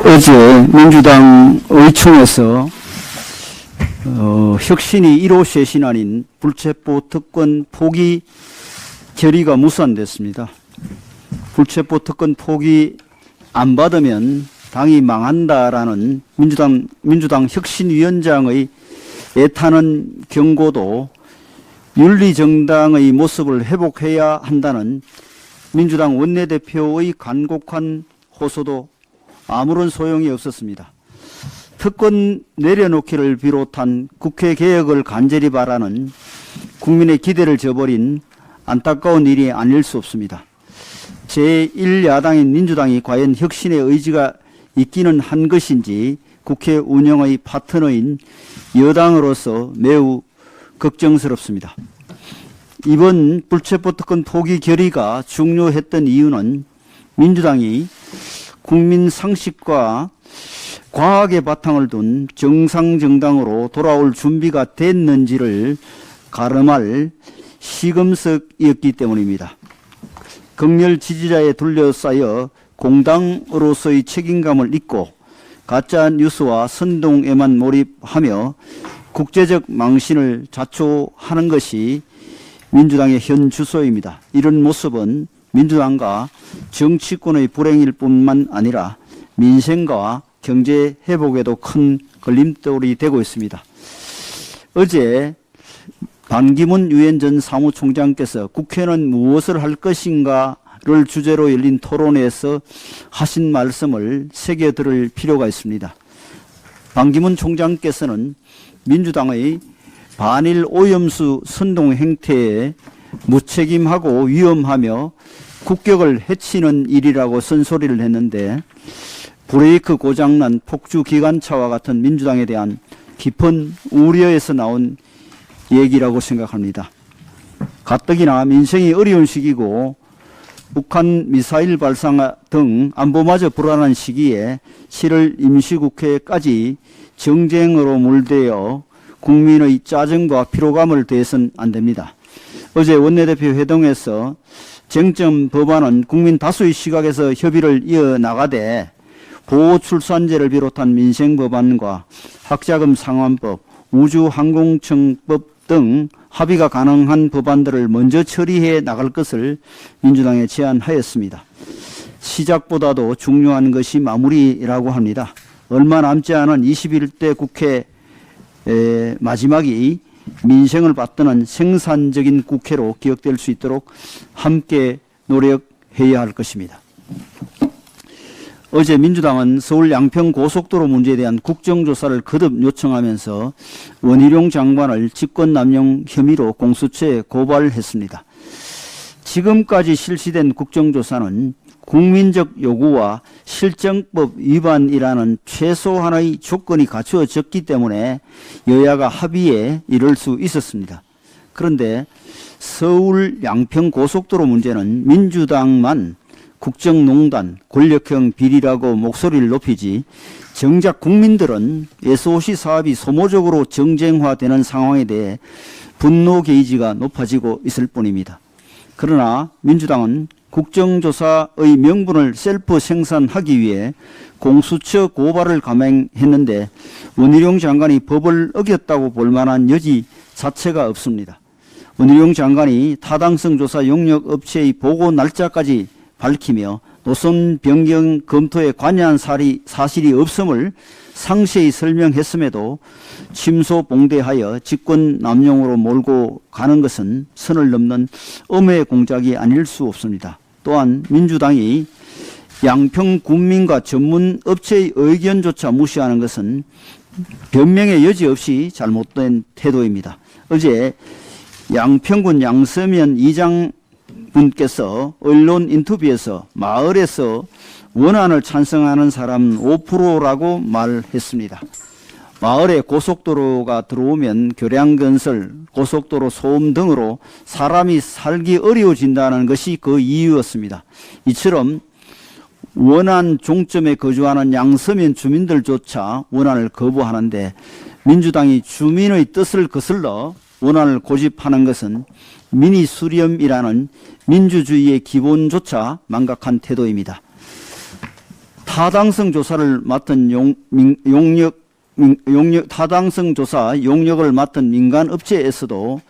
어제 민주당 의총에서 혁신이 1호 쇄신안인 불체포 특권 포기 결의가 무산됐습니다. 불체포 특권 포기 안 받으면 당이 망한다라는 민주당 혁신위원장의 애타는 경고도 윤리정당의 모습을 회복해야 한다는 민주당 원내대표의 간곡한 호소도 아무런 소용이 없었습니다. 특권 내려놓기를 비롯한 국회 개혁을 간절히 바라는 국민의 기대를 저버린 안타까운 일이 아닐 수 없습니다. 제1야당인 민주당이 과연 혁신의 의지가 있기는 한 것인지 국회 운영의 파트너인 여당으로서 매우 걱정스럽습니다. 이번 불체포 특권 포기 결의가 중요했던 이유는 민주당이 국민 상식과 과학의 바탕을 둔 정상정당으로 돌아올 준비가 됐는지를 가름할 시금석이었기 때문입니다. 극렬 지지자에 둘러싸여 공당으로서의 책임감을 잊고 가짜 뉴스와 선동에만 몰입하며 국제적 망신을 자초하는 것이 민주당의 현 주소입니다. 이런 모습은 민주당과 정치권의 불행일 뿐만 아니라 민생과 경제 회복에도 큰 걸림돌이 되고 있습니다. 어제 반기문 유엔 전 사무총장께서 국회는 무엇을 할 것인가를 주제로 열린 토론회에서 하신 말씀을 새겨 들을 필요가 있습니다. 반기문 총장께서는 민주당의 반일 오염수 선동 행태에 무책임하고 위험하며 국격을 해치는 일이라고 쓴소리를 했는데 브레이크 고장난 폭주 기관차와 같은 민주당에 대한 깊은 우려에서 나온 얘기라고 생각합니다. 가뜩이나 민생이 어려운 시기고 북한 미사일 발사 등 안보마저 불안한 시기에 7월 임시국회까지 정쟁으로 물대어 국민의 짜증과 피로감을 더해서는 안 됩니다. 어제 원내대표 회동에서 쟁점 법안은 국민 다수의 시각에서 협의를 이어나가되 보호출산제를 비롯한 민생 법안과 학자금 상환법, 우주항공청법 등 합의가 가능한 법안들을 먼저 처리해 나갈 것을 민주당에 제안하였습니다. 시작보다도 중요한 것이 마무리라고 합니다. 얼마 남지 않은 21대 국회 마지막이 민생을 받드는 생산적인 국회로 기억될 수 있도록 함께 노력해야 할 것입니다. 어제 민주당은 서울 양평 고속도로 문제에 대한 국정조사를 거듭 요청하면서 원희룡 장관을 직권남용 혐의로 공수처에 고발했습니다. 지금까지 실시된 국정조사는 국민적 요구와 실정법 위반이라는 최소한의 조건이 갖추어졌기 때문에 여야가 합의에 이를 수 있었습니다. 그런데 서울 양평 고속도로 문제는 민주당만 국정농단, 권력형 비리라고 목소리를 높이지 정작 국민들은 SOC 사업이 소모적으로 정쟁화되는 상황에 대해 분노 게이지가 높아지고 있을 뿐입니다. 그러나 민주당은 국정조사의 명분을 셀프 생산하기 위해 공수처 고발을 감행했는데 원희룡 장관이 법을 어겼다고 볼 만한 여지 자체가 없습니다. 원희룡 장관이 타당성 조사 용역 업체의 보고 날짜까지 밝히며 노선 변경 검토에 관여한 사실이 없음을 상세히 설명했음에도 침소봉대하여 직권 남용으로 몰고 가는 것은 선을 넘는 엄의 공작이 아닐 수 없습니다. 또한 민주당이 양평 군민과 전문 업체의 의견조차 무시하는 것은 변명의 여지 없이 잘못된 태도입니다. 어제 양평군 양서면 이장분께서 언론 인터뷰에서 마을에서 원안을 찬성하는 사람은 5%라고 말했습니다. 마을에 고속도로가 들어오면 교량건설, 고속도로 소음 등으로 사람이 살기 어려워진다는 것이 그 이유였습니다. 이처럼 원안 종점에 거주하는 양서면 주민들조차 원안을 거부하는데 민주당이 주민의 뜻을 거슬러 원안을 고집하는 것은 민의 수렴이라는 민주주의의 기본조차 망각한 태도입니다. 타당성 조사를 맡은 타당성 조사 용역을 맡은 민간 업체에서도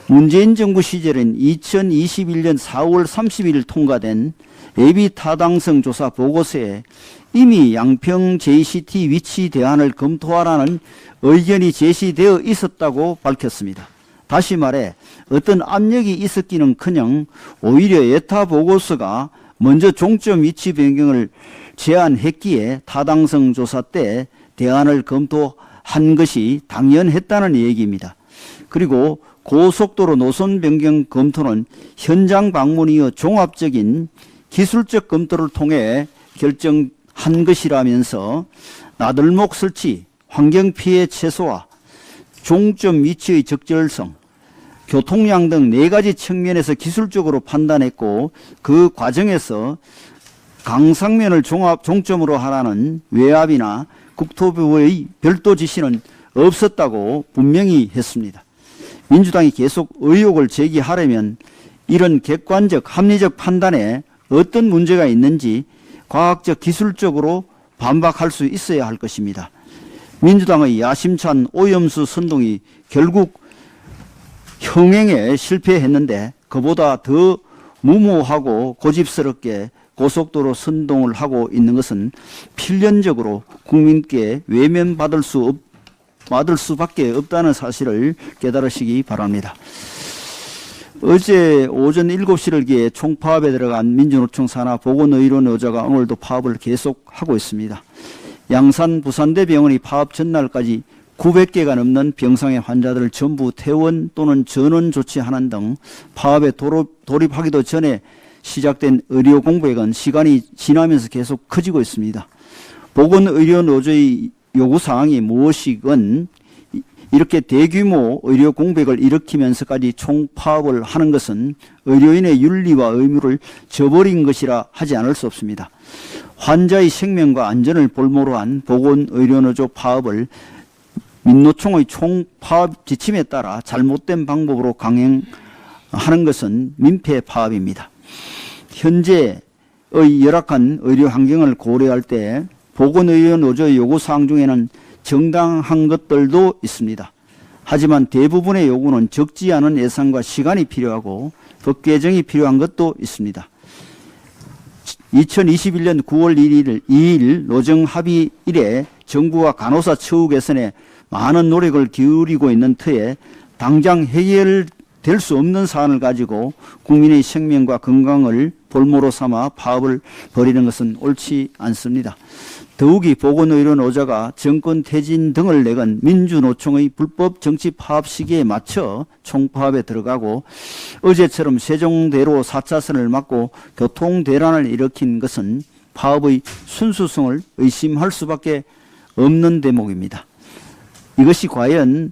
문재인 정부 시절인 2021년 4월 30일 통과된 예비 타당성 조사 보고서에 이미 양평 JCT 위치 대안을 검토하라는 의견이 제시되어 있었다고 밝혔습니다. 다시 말해 어떤 압력이 있었기는커녕 오히려 예타 보고서가 먼저 종점 위치 변경을 제안했기에 타당성 조사 때 대안을 검토한 것이 당연했다는 얘기입니다. 그리고 고속도로 노선 변경 검토는 현장 방문이어 종합적인 기술적 검토를 통해 결정한 것이라면서 나들목 설치, 환경피해 최소화, 종점 위치의 적절성, 교통량 등 4가지 측면에서 기술적으로 판단했고 그 과정에서 강상면을 종점으로 하라는 외압이나 국토부의 별도 지시는 없었다고 분명히 했습니다. 민주당이 계속 의혹을 제기하려면 이런 객관적 합리적 판단에 어떤 문제가 있는지 과학적 기술적으로 반박할 수 있어야 할 것입니다. 민주당의 야심찬 오염수 선동이 결국 형행에 실패했는데 그보다 더 무모하고 고집스럽게 고속도로 선동을 하고 있는 것은 필연적으로 국민께 외면받을 수밖에 없다는 사실을 깨달으시기 바랍니다. 어제 오전 7시를 기해 총파업에 들어간 민주노총 산하 보건의료노조가 오늘도 파업을 계속하고 있습니다. 양산 부산대병원이 파업 전날까지 900개가 넘는 병상의 환자들을 전부 퇴원 또는 전원 조치하는 등 파업에 돌입하기도 전에 시작된 의료 공백은 시간이 지나면서 계속 커지고 있습니다. 보건의료노조의 요구사항이 무엇이건 이렇게 대규모 의료 공백을 일으키면서까지 총파업을 하는 것은 의료인의 윤리와 의무를 저버린 것이라 하지 않을 수 없습니다. 환자의 생명과 안전을 볼모로 한 보건의료노조 파업을 민노총의 총파업 지침에 따라 잘못된 방법으로 강행하는 것은 민폐 파업입니다. 현재의 열악한 의료 환경을 고려할 때 보건의료노조의 요구사항 중에는 정당한 것들도 있습니다. 하지만 대부분의 요구는 적지 않은 예산과 시간이 필요하고 법 개정이 필요한 것도 있습니다. 2021년 9월 2일 노정 합의 이래 정부와 간호사 처우 개선에 많은 노력을 기울이고 있는 터에 당장 해결될 수 없는 사안을 가지고 국민의 생명과 건강을 볼모로 삼아 파업을 벌이는 것은 옳지 않습니다. 더욱이 보건의료노조가 정권 퇴진 등을 내건 민주노총의 불법 정치 파업 시기에 맞춰 총파업에 들어가고 어제처럼 세종대로 4차선을 막고 교통대란을 일으킨 것은 파업의 순수성을 의심할 수밖에 없는 대목입니다. 이것이 과연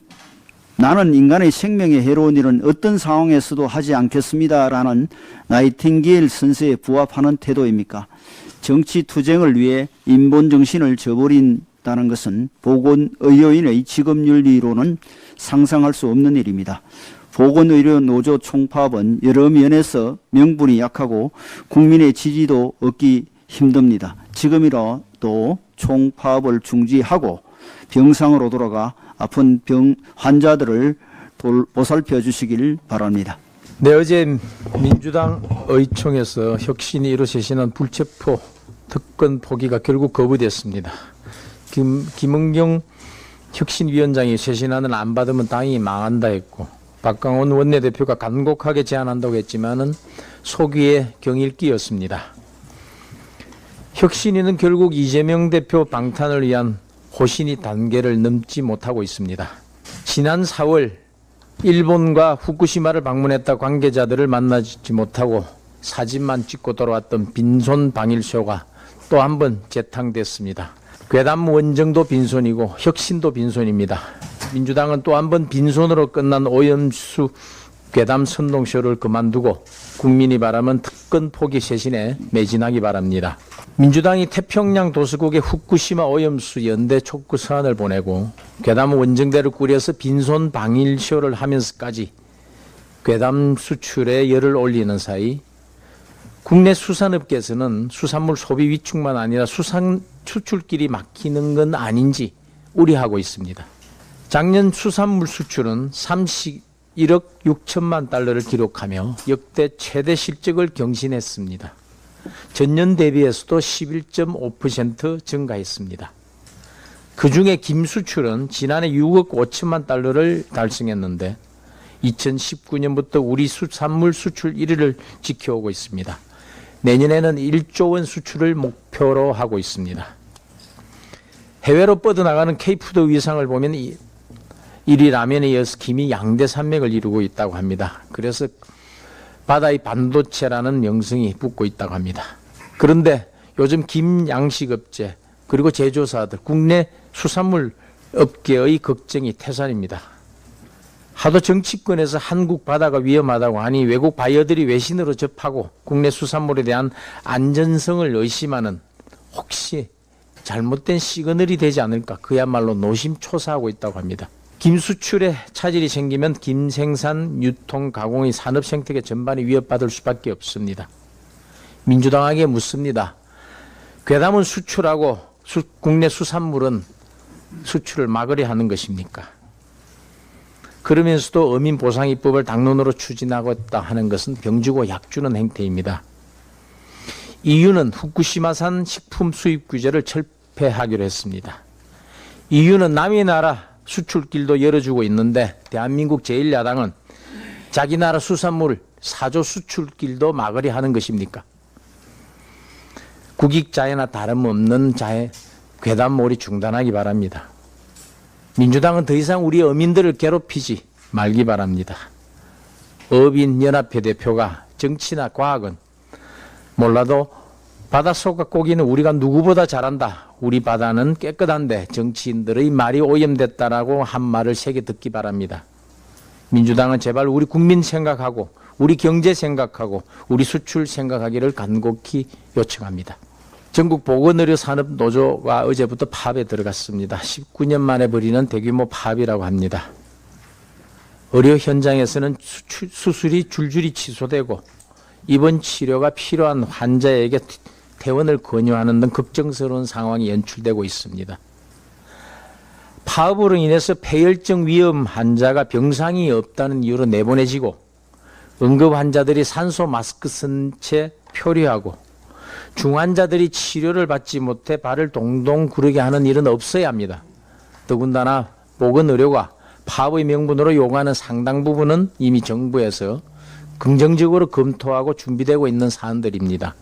나는 인간의 생명에 해로운 일은 어떤 상황에서도 하지 않겠습니다라는 나이팅게일 선서에 부합하는 태도입니까? 정치 투쟁을 위해 인본 정신을 저버린다는 것은 보건의료인의 직업윤리로는 상상할 수 없는 일입니다. 보건의료노조 총파업은 여러 면에서 명분이 약하고 국민의 지지도 얻기 힘듭니다. 지금이라도 총파업을 중지하고 병상으로 돌아가 아픈 환자들을 보살펴 주시길 바랍니다. 네, 어제 민주당 의총에서 혁신이 이루어지는 불체포 특권 포기가 결국 거부됐습니다. 김은경 혁신위원장이 쇄신안을 안 받으면 당이 망한다 했고 박강원 원내대표가 간곡하게 제안한다고 했지만은 속위에 경일기였습니다. 혁신위는 결국 이재명 대표 방탄을 위한 호신이 단계를 넘지 못하고 있습니다. 지난 4월 일본과 후쿠시마를 방문했다 관계자들을 만나지 못하고 사진만 찍고 돌아왔던 빈손 방일쇼가 또 한 번 재탕됐습니다. 괴담 원정도 빈손이고 혁신도 빈손입니다. 민주당은 또 한 번 빈손으로 끝난 오염수 괴담 선동쇼를 그만두고 국민이 바라는 특권 포기 쇄신에 매진하기 바랍니다. 민주당이 태평양 도서국에 후쿠시마 오염수 연대 촉구 서한을 보내고 괴담 원정대를 꾸려서 빈손 방일쇼를 하면서까지 괴담 수출에 열을 올리는 사이 국내 수산업계에서는 수산물 소비 위축만 아니라 수출길이 막히는 건 아닌지 우려하고 있습니다. 작년 수산물 수출은 31억 6천만 달러를 기록하며 역대 최대 실적을 경신했습니다. 전년 대비해서도 11.5% 증가했습니다. 그중에 김 수출은 지난해 6억 5천만 달러를 달성했는데 2019년부터 우리 수산물 수출 1위를 지켜오고 있습니다. 내년에는 1조 원 수출을 목표로 하고 있습니다. 해외로 뻗어나가는 K푸드 위상을 보면 1위 라면에 이어서 김이 양대 산맥을 이루고 있다고 합니다. 그래서 바다의 반도체라는 명성이 붙고 있다고 합니다. 그런데 요즘 김 양식업체 그리고 제조사들 국내 수산물 업계의 걱정이 태산입니다. 하도 정치권에서 한국 바다가 위험하다고 하니 외국 바이어들이 외신으로 접하고 국내 수산물에 대한 안전성을 의심하는 혹시 잘못된 시그널이 되지 않을까 그야말로 노심초사하고 있다고 합니다. 김 수출에 차질이 생기면 김 생산, 유통, 가공의 산업 생태계 전반이 위협받을 수밖에 없습니다. 민주당에게 묻습니다. 괴담은 수출하고 국내 수산물은 수출을 막으려 하는 것입니까? 그러면서도 어민보상입법을 당론으로 추진하고 있다 하는 것은 병주고 약주는 행태입니다. EU는 후쿠시마산 식품 수입 규제를 철폐하기로 했습니다. EU는 남의 나라 수출길도 열어주고 있는데 대한민국 제1야당은 자기 나라 수산물 사조 수출길도 막으려 하는 것입니까? 국익자해나 다름없는 자해 괴담몰이 중단하기 바랍니다. 민주당은 더 이상 우리 어민들을 괴롭히지 말기 바랍니다. 어민연합회 대표가 정치나 과학은 몰라도 바닷속 고기는 우리가 누구보다 잘한다. 우리 바다는 깨끗한데 정치인들의 말이 오염됐다라고 한 말을 새겨 듣기 바랍니다. 민주당은 제발 우리 국민 생각하고 우리 경제 생각하고 우리 수출 생각하기를 간곡히 요청합니다. 전국보건의료산업노조가 어제부터 파업에 들어갔습니다. 19년 만에 벌이는 대규모 파업이라고 합니다. 의료 현장에서는 수술이 줄줄이 취소되고 입원 치료가 필요한 환자에게 퇴원을 권유하는 등 걱정스러운 상황이 연출되고 있습니다. 파업으로 인해서 폐혈증 위험 환자가 병상이 없다는 이유로 내보내지고 응급 환자들이 산소 마스크 쓴 채 표류하고 중환자들이 치료를 받지 못해 발을 동동 구르게 하는 일은 없어야 합니다. 더군다나 보건의료가 파업의 명분으로 요구하는 상당 부분은 이미 정부에서 긍정적으로 검토하고 준비되고 있는 사안들입니다.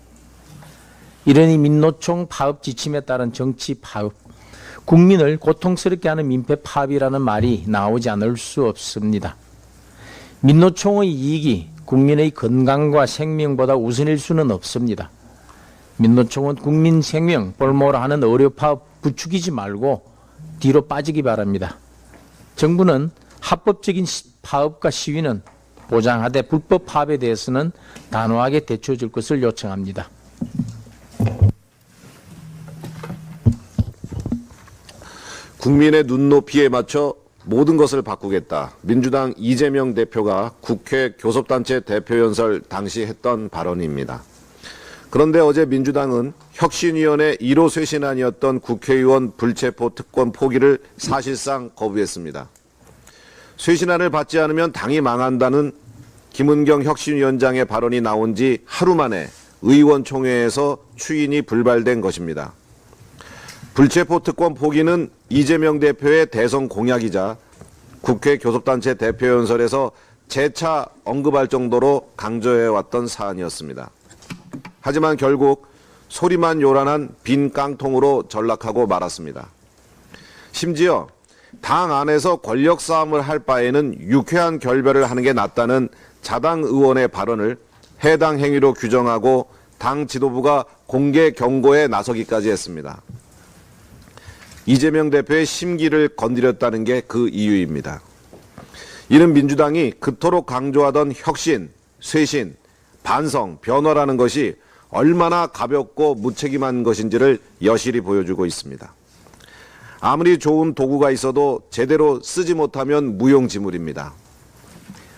이러니 민노총 파업 지침에 따른 정치 파업, 국민을 고통스럽게 하는 민폐 파업이라는 말이 나오지 않을 수 없습니다. 민노총의 이익이 국민의 건강과 생명보다 우선일 수는 없습니다. 민노총은 국민 생명 볼모로 하는 의료 파업 부추기지 말고 뒤로 빠지기 바랍니다. 정부는 합법적인 파업과 시위는 보장하되 불법 파업에 대해서는 단호하게 대처해 줄 것을 요청합니다. 국민의 눈높이에 맞춰 모든 것을 바꾸겠다. 민주당 이재명 대표가 국회 교섭단체 대표연설 당시 했던 발언입니다. 그런데 어제 민주당은 혁신위원회 1호 쇄신안이었던 국회의원 불체포 특권 포기를 사실상 거부했습니다. 쇄신안을 받지 않으면 당이 망한다는 김은경 혁신위원장의 발언이 나온 지 하루 만에 의원총회에서 추인이 불발된 것입니다. 불체포 특권 포기는 이재명 대표의 대선 공약이자 국회 교섭단체 대표연설에서 재차 언급할 정도로 강조해왔던 사안이었습니다. 하지만 결국 소리만 요란한 빈 깡통으로 전락하고 말았습니다. 심지어 당 안에서 권력 싸움을 할 바에는 유쾌한 결별을 하는 게 낫다는 자당 의원의 발언을 해당 행위로 규정하고 당 지도부가 공개 경고에 나서기까지 했습니다. 이재명 대표의 심기를 건드렸다는 게 그 이유입니다. 이는 민주당이 그토록 강조하던 혁신, 쇄신, 반성, 변화라는 것이 얼마나 가볍고 무책임한 것인지를 여실히 보여주고 있습니다. 아무리 좋은 도구가 있어도 제대로 쓰지 못하면 무용지물입니다.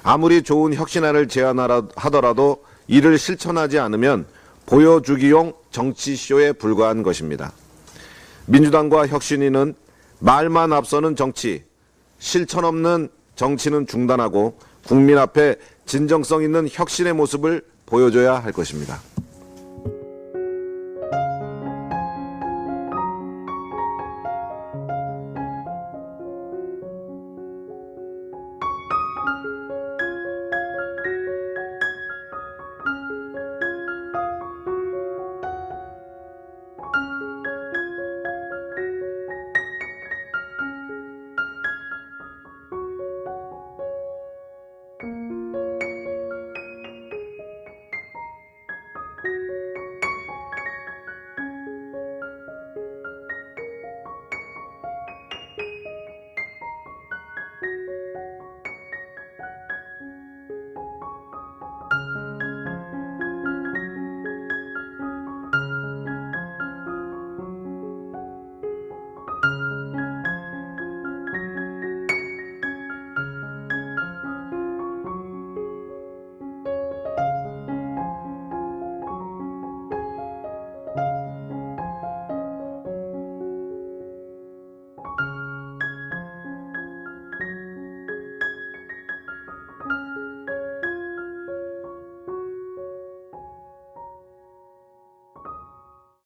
아무리 좋은 혁신안을 제안하더라도 이를 실천하지 않으면 보여주기용 정치쇼에 불과한 것입니다. 민주당과 혁신위는 말만 앞서는 정치, 실천 없는 정치는 중단하고 국민 앞에 진정성 있는 혁신의 모습을 보여줘야 할 것입니다.